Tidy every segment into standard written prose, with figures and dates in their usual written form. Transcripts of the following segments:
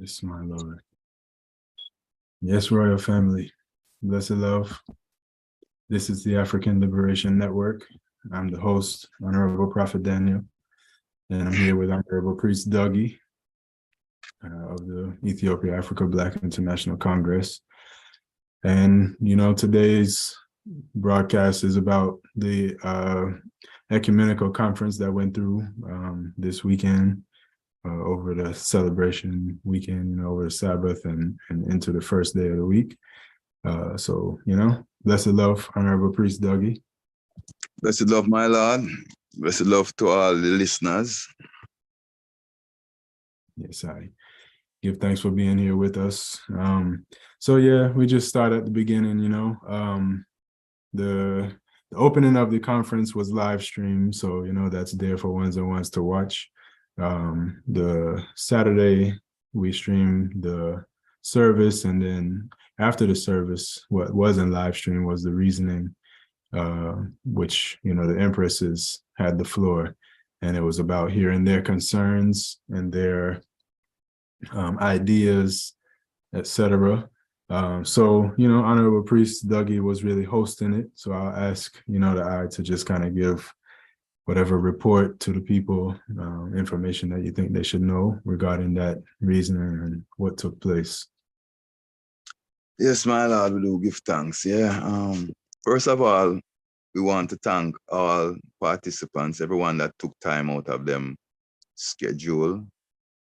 Yes, my Lord. Yes, royal family. Blessed love. This is the African Liberation Network. I'm the host, Honorable Prophet Daniel, and I'm here with Honorable Priest Douggie of the Ethiopia Africa Black International Congress. And, today's broadcast is about the Ecumenical conference that went through this weekend. Over the celebration weekend, over the Sabbath and into the first day of the week. So, blessed love, Honorable Priest Douggie. Blessed love, my Lord. Blessed love to all the listeners. Yes, I give thanks for being here with us. We just start at the beginning, the opening of the conference was live streamed. So, that's there for ones and ones to watch. The Saturday we streamed the service, and then after the service, what wasn't live stream was the reasoning, which the empresses had the floor, and it was about hearing their concerns and their ideas, etc. Honorable Priest Douggie was really hosting it, so I'll ask the eye to just kind of give whatever report to the people, information that you think they should know regarding that reasoning and what took place. Yes, my Lord, we do give thanks. Yeah. First of all, we want to thank all participants, everyone that took time out of them schedule,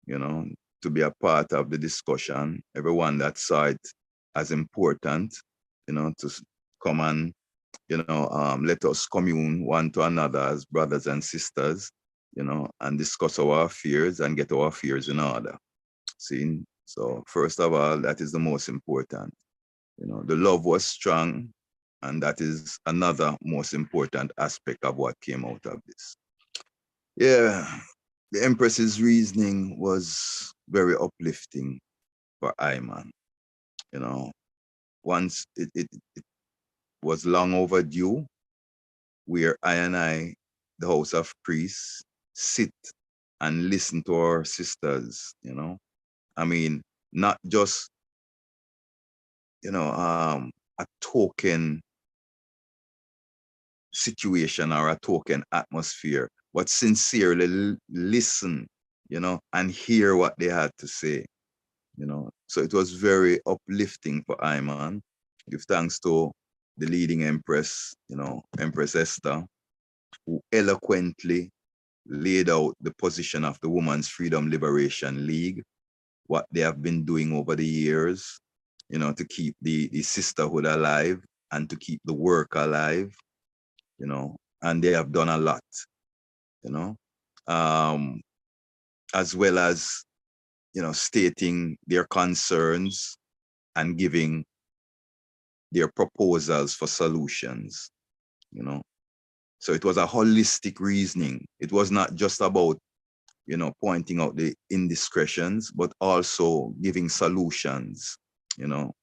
to be a part of the discussion, everyone that saw it as important, to come and let us commune one to another as brothers and sisters, and discuss our affairs and get our affairs in order. See, so first of all, that is the most important. The love was strong, and that is another most important aspect of what came out of this. Yeah, the Empress's reasoning was very uplifting for Iman. Once it was long overdue, where I, the House of Priests, sit and listen to our sisters, not just, a token situation or a token atmosphere, but sincerely listen, and hear what they had to say, So it was very uplifting for Iman. Give thanks to the leading Empress, Empress Esther, who eloquently laid out the position of the Women's Freedom Liberation League, what they have been doing over the years, to keep the sisterhood alive and to keep the work alive, and they have done a lot, as well as, stating their concerns and giving their proposals for solutions, So it was a holistic reasoning. It was not just about, pointing out the indiscretions, but also giving solutions,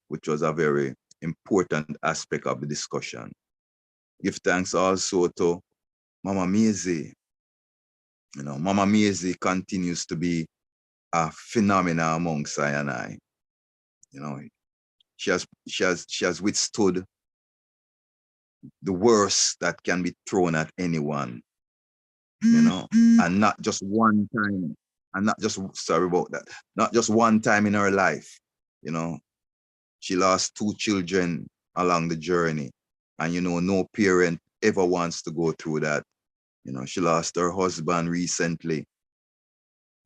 which was a very important aspect of the discussion. Give thanks also to Mama Maisie. Mama Maisie continues to be a phenomenon amongst I and I. She has withstood the worst that can be thrown at anyone, and not just one time, and not just, sorry about that, not just one time in her life, she lost 2 children along the journey, and, no parent ever wants to go through that. She lost her husband recently,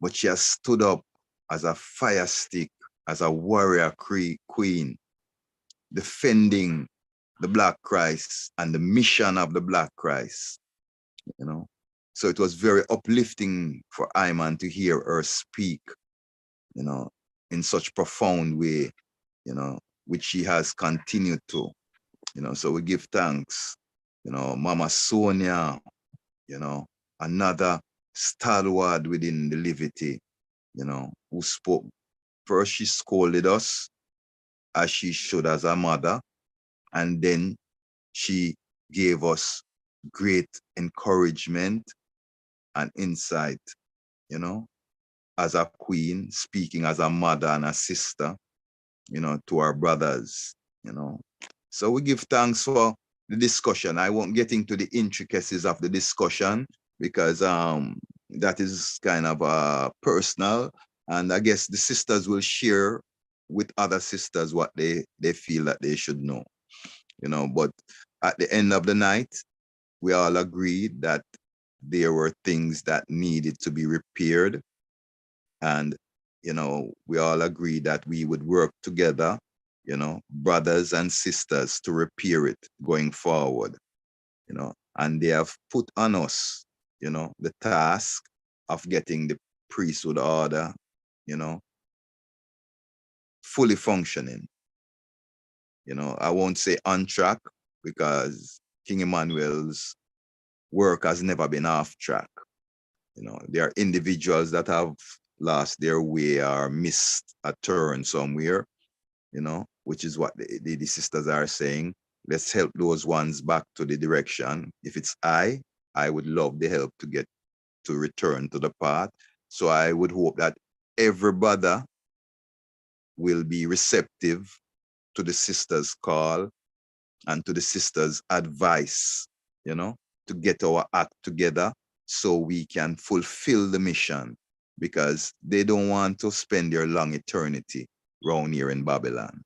but she has stood up as a fire stick, as a warrior queen, defending the Black Christ and the mission of the Black Christ, So it was very uplifting for Iman to hear her speak, in such profound way, which she has continued to, So we give thanks, Mama Sonia, another stalwart within the Levity, who spoke. First, she scolded us, as she should as a mother, and then she gave us great encouragement and insight, as a queen, speaking as a mother and a sister, to our brothers, So we give thanks for the discussion. I won't get into the intricacies of the discussion because that is kind of personal. And I guess the sisters will share with other sisters what they feel that they should know, But at the end of the night, we all agreed that there were things that needed to be repaired. And, we all agreed that we would work together, brothers and sisters to repair it going forward, and they have put on us, the task of getting the priesthood order, fully functioning. I won't say on track because King Emmanuel's work has never been off track. There are individuals that have lost their way or missed a turn somewhere, which is what the sisters are saying. Let's help those ones back to the direction. If it's I would love the help to return to the path. So I would hope that every brother will be receptive to the sisters' call and to the sisters' advice, to get our act together so we can fulfill the mission, because they don't want to spend their long eternity round here in Babylon.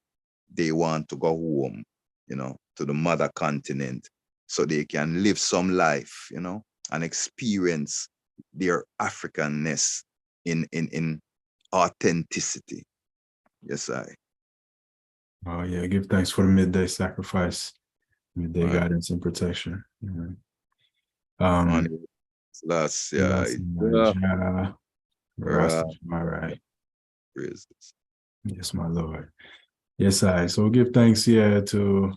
They want to go home, to the mother continent so they can live some life, and experience their Africanness in authenticity. Yes, I. Oh yeah, give thanks for the midday sacrifice, midday Right. guidance and protection. On last, yeah. Right. Praises. Yes, my Lord. Yes, so give thanks, to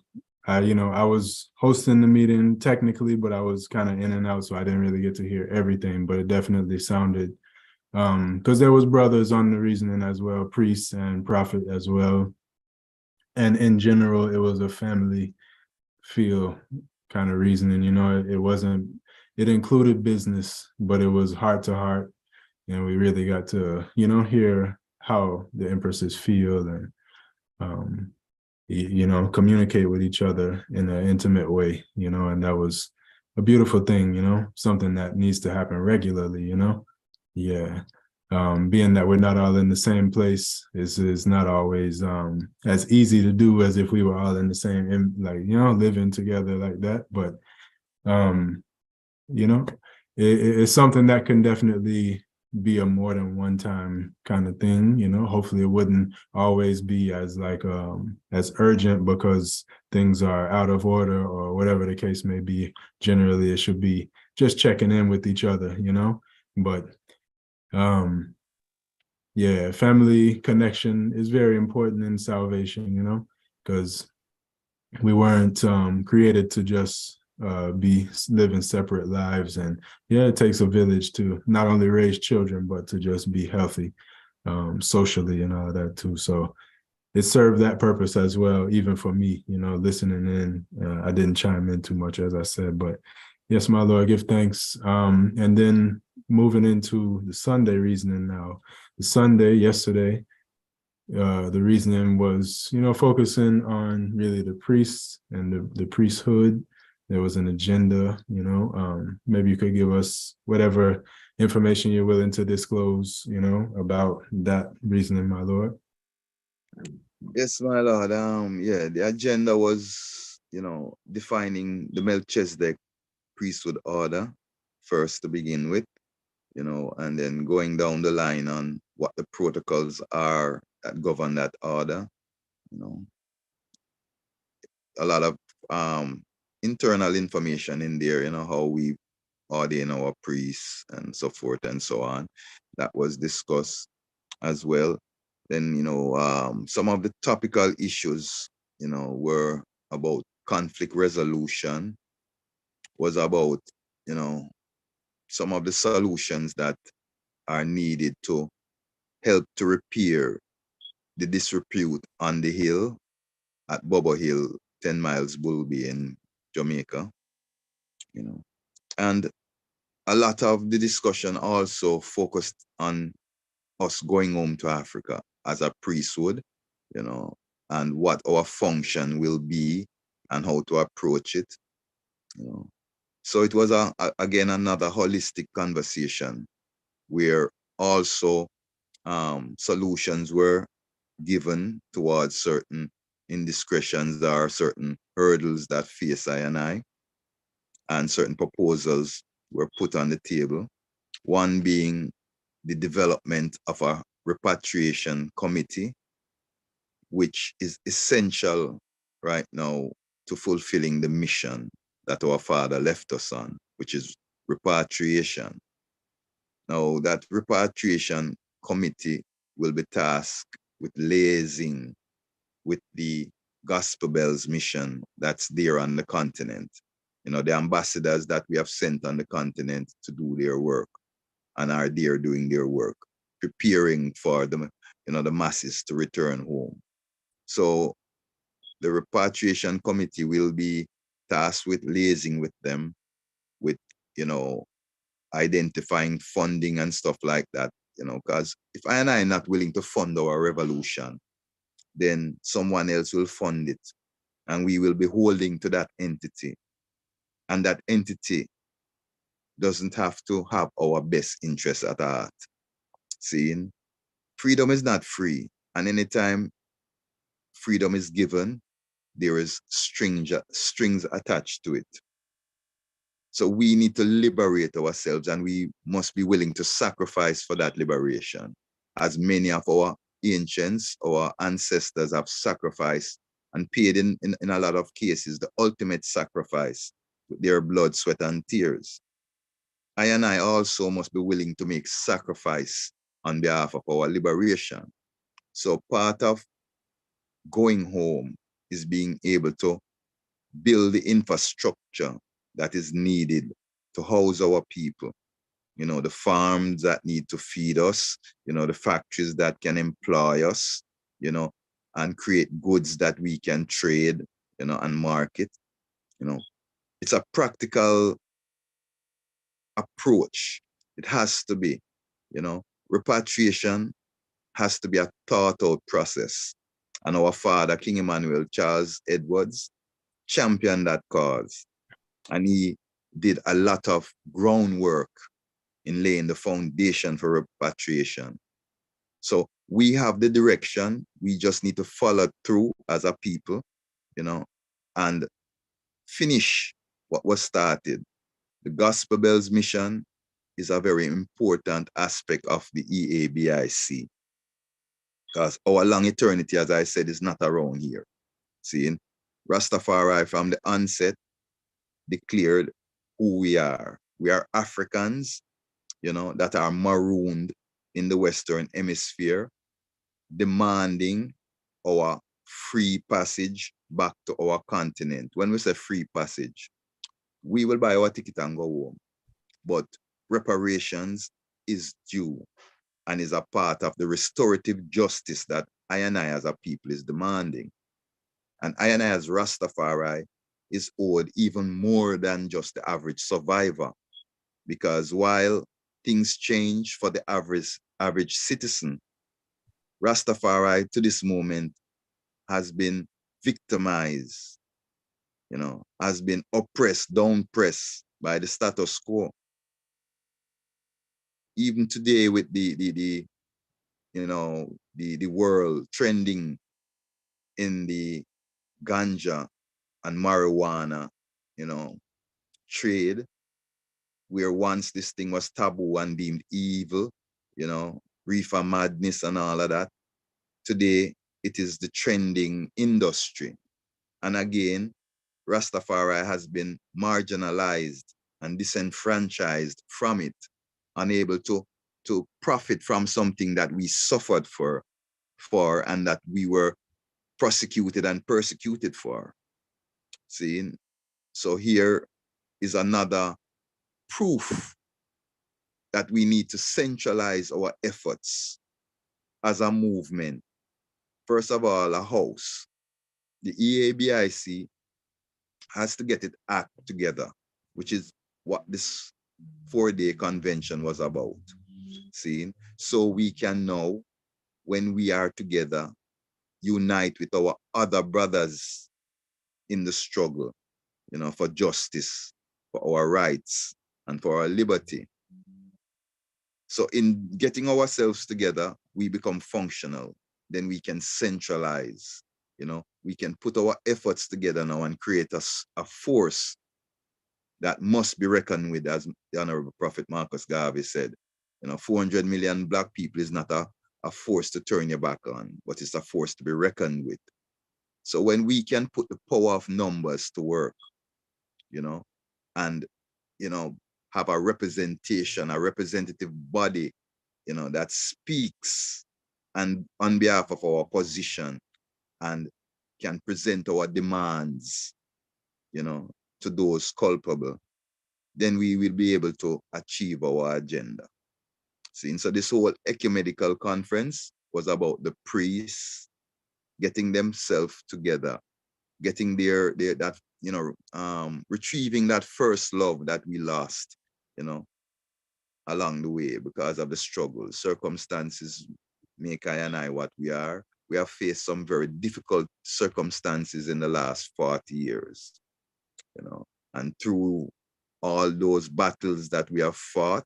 I was hosting the meeting technically, but I was kind of in and out, so I didn't really get to hear everything, but it definitely sounded because there was brothers on the reasoning as well, priests and prophet as well. And in general, it was a family feel kind of reasoning, it included business, but it was heart to heart. And we really got to, hear how the empresses feel and, communicate with each other in an intimate way, and that was a beautiful thing, something that needs to happen regularly, Yeah. Being that we're not all in the same place is not always as easy to do as if we were all in the same, living together like that. But, it's something that can definitely be a more than one time kind of thing, hopefully it wouldn't always be as as urgent because things are out of order or whatever the case may be. Generally, it should be just checking in with each other, but yeah, family connection is very important in salvation, because we weren't created to just be living separate lives. And yeah, it takes a village to not only raise children, but to just be healthy socially and all that too. So it served that purpose as well, even for me, listening in. I didn't chime in too much, as I said, but yes, my Lord, give thanks. And then moving into the Sunday reasoning now. The Sunday, yesterday, the reasoning was, focusing on really the priests and the priesthood. There was an agenda, maybe you could give us whatever information you're willing to disclose, about that reasoning, my Lord. Yes, my Lord. Yeah, the agenda was, defining the Melchizedek priesthood order first to begin with, and then going down the line on what the protocols are that govern that order. A lot of internal information in there, how we ordain our priests and so forth and so on. That was discussed as well. Then, some of the topical issues, were about conflict resolution, was about, some of the solutions that are needed to help to repair the disrepute on the hill at Bobo Hill, 10 miles Bulby in Jamaica, And a lot of the discussion also focused on us going home to Africa as a priesthood, you know, and what our function will be and how to approach it, you know. So it was again another holistic conversation where also solutions were given towards certain indiscretions or certain hurdles that face I, and certain proposals were put on the table. One being the development of a repatriation committee, which is essential right now to fulfilling the mission that our father left us on, which is repatriation. Now, that repatriation committee will be tasked with liaising with the Gospel Bells mission that's there on the continent. You know, the ambassadors that we have sent on the continent to do their work and are there doing their work, preparing for the, you know, the masses to return home. So the repatriation committee will be tasked with liaising with them, with, you know, identifying funding and stuff like that, you know, because if I and I are not willing to fund our revolution, then someone else will fund it. And we will be holding to that entity. And that entity doesn't have to have our best interests at heart. Seeing freedom is not free. And anytime freedom is given, there is strings attached to it. So we need to liberate ourselves, and we must be willing to sacrifice for that liberation. As many of our ancients, our ancestors have sacrificed and paid in a lot of cases, the ultimate sacrifice with their blood, sweat, and tears. I and I also must be willing to make sacrifice on behalf of our liberation. So part of going home is being able to build the infrastructure that is needed to house our people. You know, the farms that need to feed us, you know, the factories that can employ us, you know, and create goods that we can trade, you know, and market. You know, it's a practical approach. It has to be, you know, repatriation has to be a thought out process. And our father, King Emmanuel Charles Edwards, championed that cause. And he did a lot of groundwork in laying the foundation for repatriation. So we have the direction. We just need to follow through as a people, you know, and finish what was started. The Gospel Bells mission is a very important aspect of the EABIC, because our long eternity, as I said, is not around here. See, Rastafari from the onset declared who we are. We are Africans, you know, that are marooned in the Western Hemisphere, demanding our free passage back to our continent. When we say free passage, we will buy our ticket and go home. But reparations is due and is a part of the restorative justice that I and I as a people is demanding. And I and I as Rastafari is owed even more than just the average survivor. Because while things change for the average citizen, Rastafari to this moment has been victimized, you know, has been oppressed, downpressed by the status quo. Even today with the you know, the world trending in the ganja and marijuana, you know, trade, where once this thing was taboo and deemed evil, you know, reefer madness and all of that. Today, it is the trending industry. And again, Rastafari has been marginalized and disenfranchised from it, unable to profit from something that we suffered for and that we were prosecuted and persecuted for. See, so here is another proof that we need to centralize our efforts as a movement. First of all, a house. The EABIC has to get its act together, which is what this 4-day convention was about. See? so we can now, when we are together, unite with our other brothers in the struggle, for justice, for our rights, and for our liberty. So in getting ourselves together, we become functional. Then we can centralize, we can put our efforts together now and create a force that must be reckoned with, as the Honorable Prophet Marcus Garvey said. 400 million Black people is not a force to turn your back on, but it's a force to be reckoned with. So when we can put the power of numbers to work, and, have a representation, a representative body, that speaks and on behalf of our position and can present our demands, to those culpable, then we will be able to achieve our agenda. See, so this whole ecumenical conference was about the priests getting themselves together, getting their that, retrieving that first love that we lost, along the way because of the struggle. Circumstances make I and I what we are. We have faced some very difficult circumstances in the last 40 years, and through all those battles that we have fought,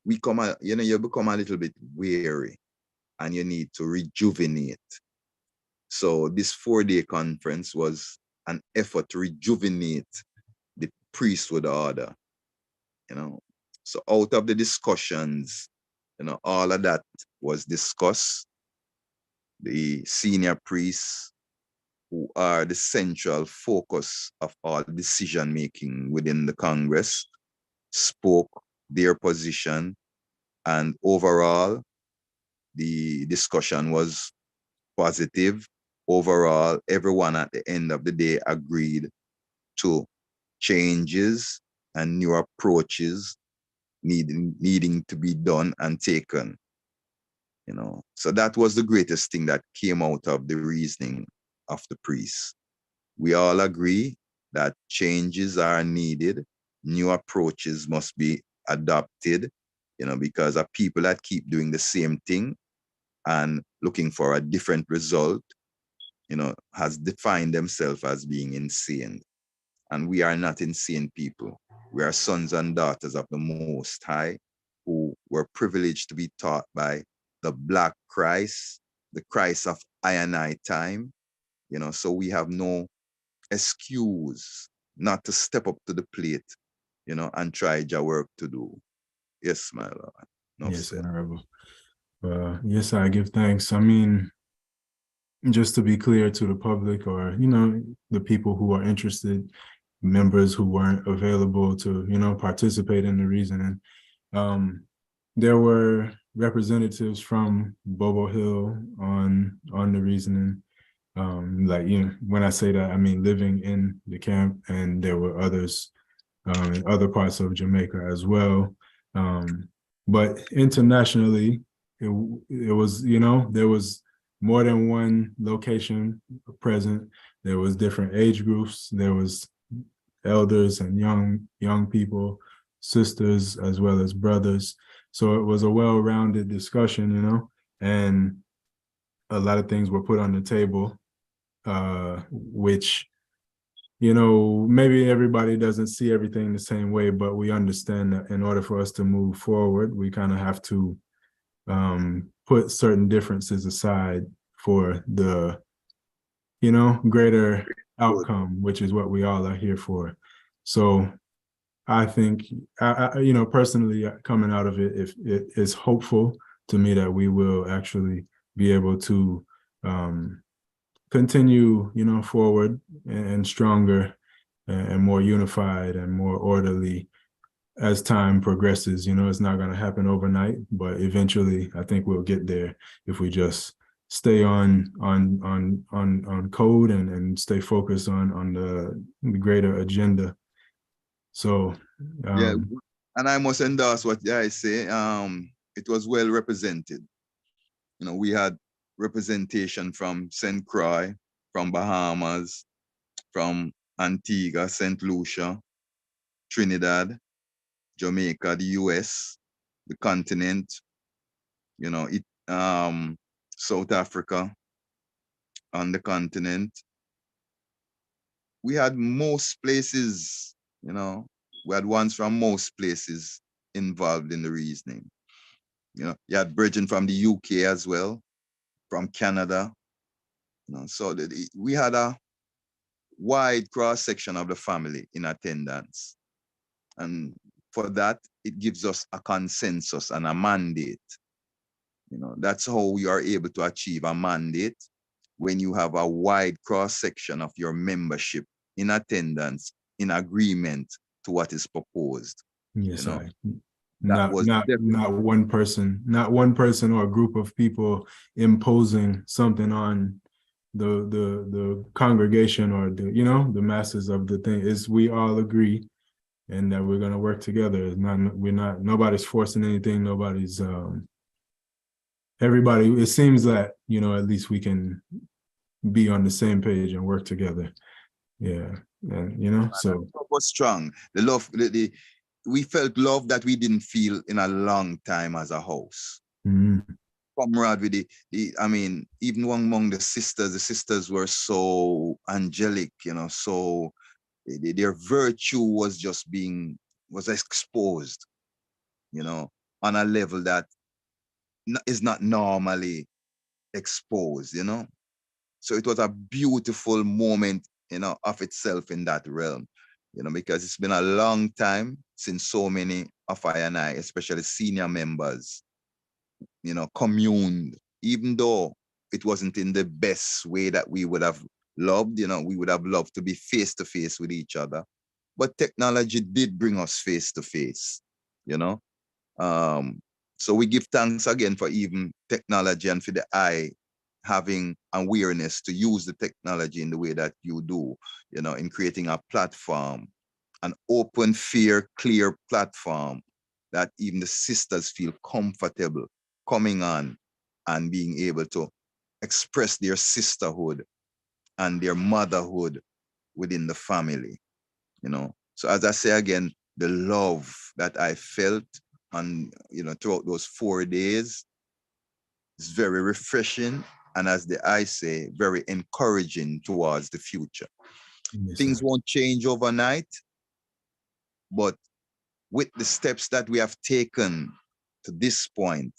we you become a little bit weary and you need to rejuvenate. So this 4-day conference was an effort to rejuvenate the priesthood order, So out of the discussions, all of that was discussed. The senior priests, who are the central focus of all decision making within the Congress, spoke their position, and overall, the discussion was positive. Overall, everyone at the end of the day agreed to changes and new approaches needing to be done and taken. So that was the greatest thing that came out of the reasoning of the priests. We all agree that changes are needed, new approaches must be adopted, because of people that keep doing the same thing and looking for a different result, has defined themselves as being insane. And we are not insane people. We are sons and daughters of the Most High, who were privileged to be taught by the Black Christ, the Christ of I and I time. So we have no excuse not to step up to the plate, and try your work to do. Yes, my Lord. Yes, Honorable. Yes, I give thanks. I mean, just to be clear to the public, or, the people who are interested, members who weren't available to, participate in the reasoning. There were representatives from Bobo Hill on the reasoning. When I say that, I mean living in the camp, and there were others in other parts of Jamaica as well. But internationally, it was, there was more than one location present. There was different age groups. There was elders and young people, sisters as well as brothers. So it was a well-rounded discussion, and a lot of things were put on the table, which, maybe everybody doesn't see everything the same way, but we understand that in order for us to move forward, we kind of have to put certain differences aside for the, greater outcome, which is what we all are here for. So I think, personally, coming out of it, if it is hopeful to me that we will actually be able to continue, forward and stronger and more unified and more orderly as time progresses. It's not going to happen overnight, but eventually I think we'll get there if we just stay on code and stay focused on the greater agenda. So yeah, and I must endorse what I say. It was well represented. We had representation from St. Croix, from Bahamas, from Antigua, St. Lucia, Trinidad, Jamaica, the US, the continent, South Africa, on the continent, we had most places, we had ones from most places involved in the reasoning. You had Bridget from the UK as well, from Canada. So we had a wide cross section of the family in attendance. And for that, it gives us a consensus and a mandate. That's how we are able to achieve a mandate when you have a wide cross section of your membership in attendance, in agreement to what is proposed. Yes, That was not one person or a group of people imposing something on the congregation or the masses of the thing. Is we all agree and that we're going to work together. Nobody's forcing anything. Nobody's everybody. It seems that at least we can be on the same page and work together. Yeah, and so love was strong. The love, we felt love that we didn't feel in a long time as a house. Camaraderie, even among the sisters were so angelic, so their virtue was exposed, on a level that is not normally exposed, So it was a beautiful moment, of itself in that realm, because it's been a long time since so many of I and I, especially senior members, communed, even though it wasn't in the best way that we would have loved, we would have loved to be face to face with each other. But technology did bring us face to face, So we give thanks again for even technology and for the eye having awareness to use the technology in the way that you do, in creating a platform, an open, fair, clear platform that even the sisters feel comfortable coming on and being able to express their sisterhood and their motherhood within the family, So as I say again, the love that I felt throughout those 4 days is very refreshing. And as the I say, very encouraging towards the future. yes, Things won't change overnight, but with the steps that we have taken to this point,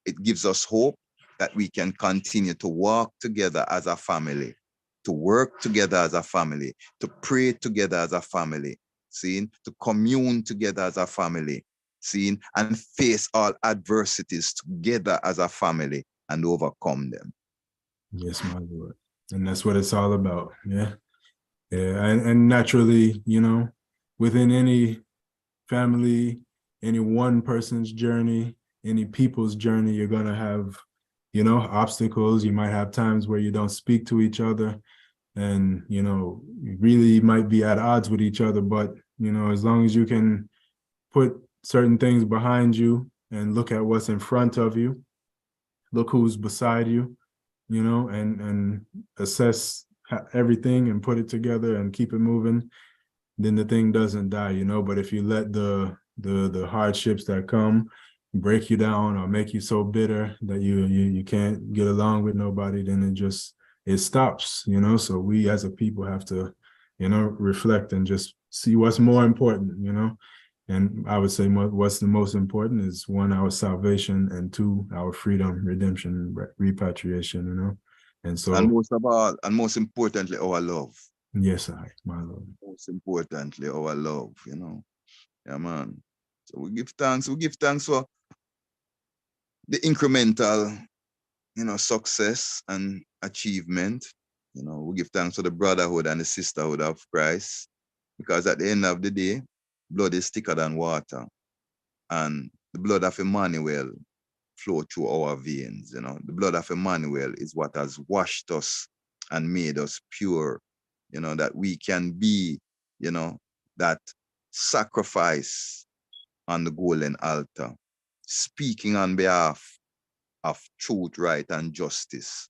it gives us hope that we can continue to walk together as a family, to work together as a family, to pray together as a family, to commune together as a family, and face all adversities together as a family and overcome them. Yes, my Lord. And that's what it's all about. Yeah. Yeah. And naturally, within any family, any one person's journey, any people's journey, you're going to have, obstacles. You might have times where you don't speak to each other and, you really might be at odds with each other. But, as long as you can put certain things behind you and look at what's in front of you, look who's beside you, and assess everything and put it together and keep it moving, then the thing doesn't die, But if you let the hardships that come break you down or make you so bitter that you can't get along with nobody, then it stops, So we as a people have to, reflect and just see what's more important, And I would say what's the most important is 1, our salvation, and 2, our freedom, redemption, repatriation, And so, and most of all, and most importantly, our love. Yes, my Lord. Most importantly, our love, Yeah, man. So we give thanks. We give thanks for the incremental, success and achievement. We give thanks for the brotherhood and the sisterhood of Christ, because at the end of the day, blood is thicker than water, and the blood of Emmanuel flow through our veins. The blood of Emmanuel is what has washed us and made us pure, that we can be, that sacrifice on the golden altar, speaking on behalf of truth, right, and justice,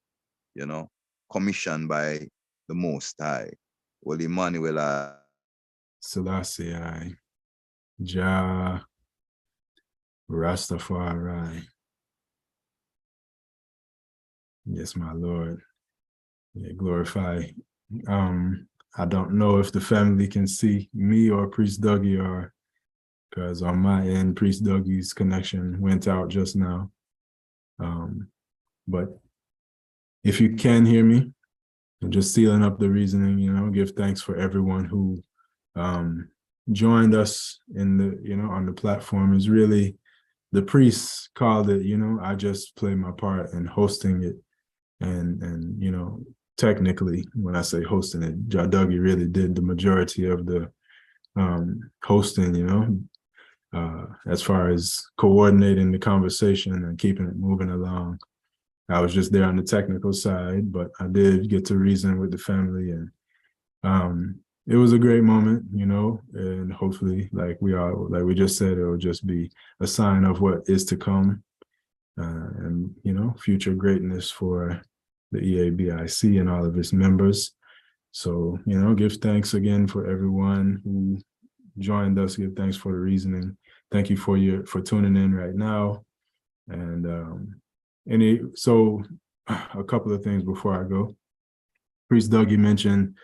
commissioned by the Most High. Well, Emmanuel, Selassie, Jah, Rastafari. Yes, my Lord. Yeah, glorify. I don't know if the family can see me or Priest Douggie, or because on my end, Priest Dougie's connection went out just now. But if you can hear me, and just sealing up the reasoning, give thanks for everyone who joined us in on the platform. Is really, the priests called it, I just play my part in hosting it. And technically, when I say hosting it, Douggie really did the majority of the hosting, as far as coordinating the conversation and keeping it moving along. I was just there on the technical side, but I did get to reason with the family, and it was a great moment, and hopefully, like we just said, it'll just be a sign of what is to come, and future greatness for the EABIC and all of its members. So, give thanks again for everyone who joined us. Give thanks for the reasoning. Thank you for tuning in right now. And a couple of things before I go. Priest Douggie mentioned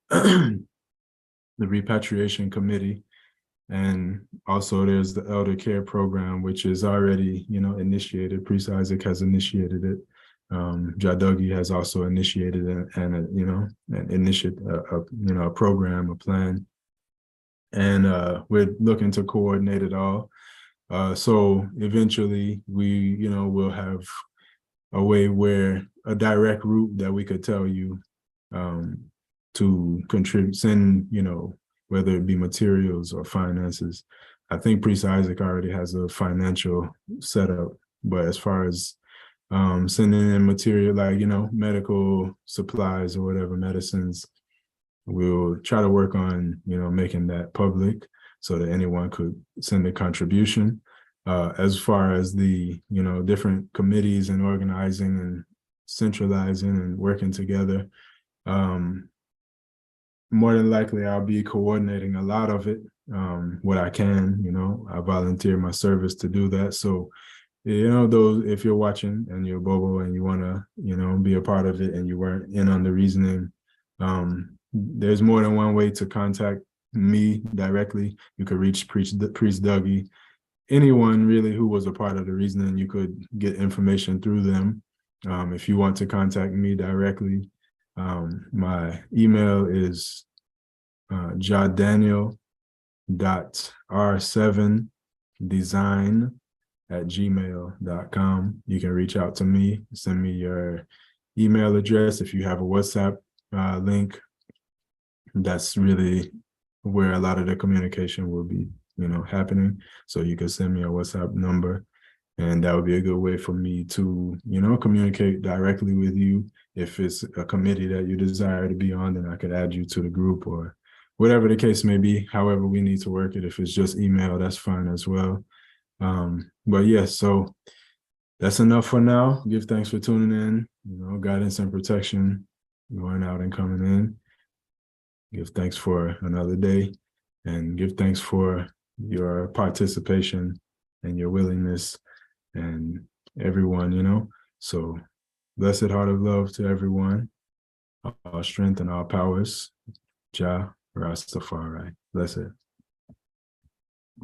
the repatriation committee, and also there's the elder care program, which is already initiated. Priest Isaac has initiated it. Douggie has also initiated a program, a plan, and we're looking to coordinate it all. So eventually we will have a way where a direct route that we could tell you to contribute, send, whether it be materials or finances. I think Priest Isaac already has a financial setup, but as far as sending in material like, medical supplies or whatever, medicines, we'll try to work on, making that public so that anyone could send a contribution. As far as the, different committees and organizing and centralizing and working together, more than likely I'll be coordinating a lot of it, what I can, I volunteer my service to do that. So, those, if you're watching and you're Bobo and you want to, be a part of it and you weren't in on the reasoning, there's more than one way to contact me directly. You could reach Priest Douggie. Anyone really who was a part of the reasoning, you could get information through them. If you want to contact me directly, my email is jadaniel.r7design@gmail.com. You can reach out to me, send me your email address. If you have a WhatsApp link, that's really where a lot of the communication will be, happening. So you can send me a WhatsApp number, and that would be a good way for me to, communicate directly with you. If it's a committee that you desire to be on, then I could add you to the group or whatever the case may be, however we need to work it. If it's just email, that's fine as well. But yes, so that's enough for now. Give thanks for tuning in, guidance and protection, going out and coming in. Give thanks for another day, and give thanks for your participation and your willingness, and everyone, So blessed heart of love to everyone, all strength and all powers. Jah Rastafari. Blessed.